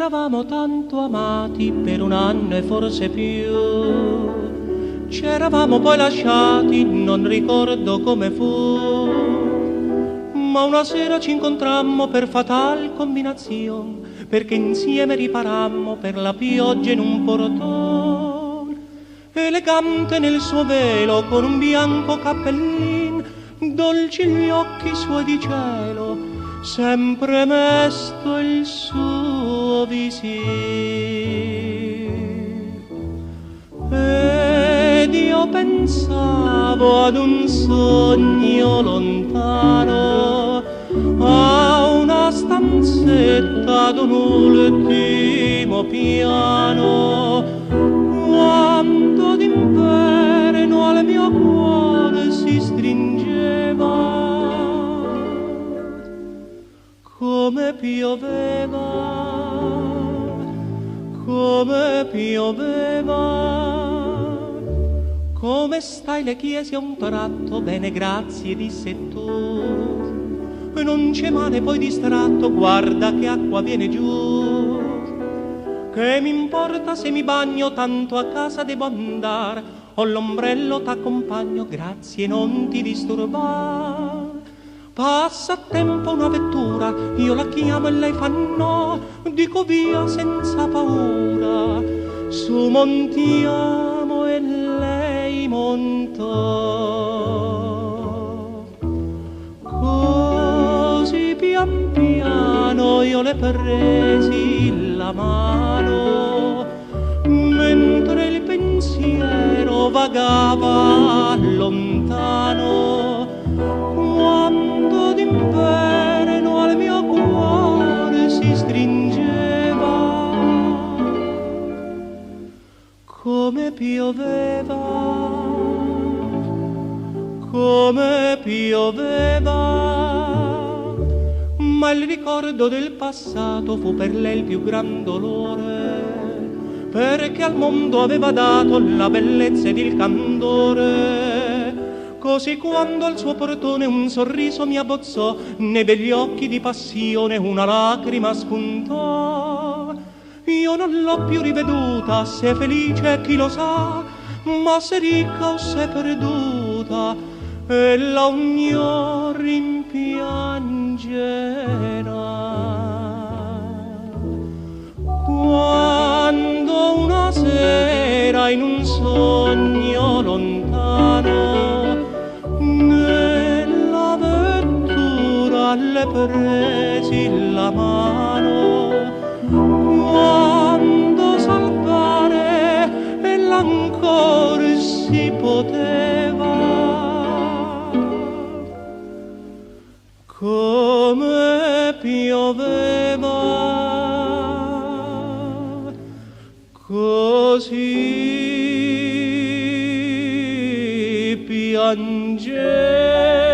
C'eravamo tanto amati per un anno e forse più. C'eravamo poi lasciati, non ricordo come fu. Ma una sera ci incontrammo per fatal combinazione, perché insieme riparammo per la pioggia in un portone. Elegante nel suo velo, con un bianco cappellin, dolci gli occhi suoi di cielo, sempre mesto il suo visir. Ed io pensavo ad un sogno lontano, a una stanzetta ad un ultimo piano, quando d'inverno al mio cuore si stringeva. Come pioveva, come pioveva. Come stai, le chiesi a un tratto, bene grazie, disse tu. Non c'è male, poi distratto, guarda che acqua viene giù. Che mi importa se mi bagno, tanto a casa devo andare. Ho l'ombrello, t'accompagno, grazie, non ti disturbar. Passa a tempo una vettura, io la chiamo e lei fa no, dico via senza paura, su montiamo e lei montò. Così pian piano io le presi la mano, mentre il pensiero vagava lontano. Quando d'inverno al mio cuore si stringeva, come pioveva, come pioveva. Ma il ricordo del passato fu per lei il più gran dolore, perché al mondo aveva dato la bellezza ed il candore. Così quando al suo portone un sorriso mi abbozzò, nei begli occhi di passione una lacrima spuntò. Io non l'ho più riveduta, se è felice chi lo sa, ma se ricca o se perduta, ella ogni rimpiangerà. Quando una sera in un sogno lontano nella vettura le presi la mano, quando salvare ella ancor si poteva, come pioveva, così piangeva.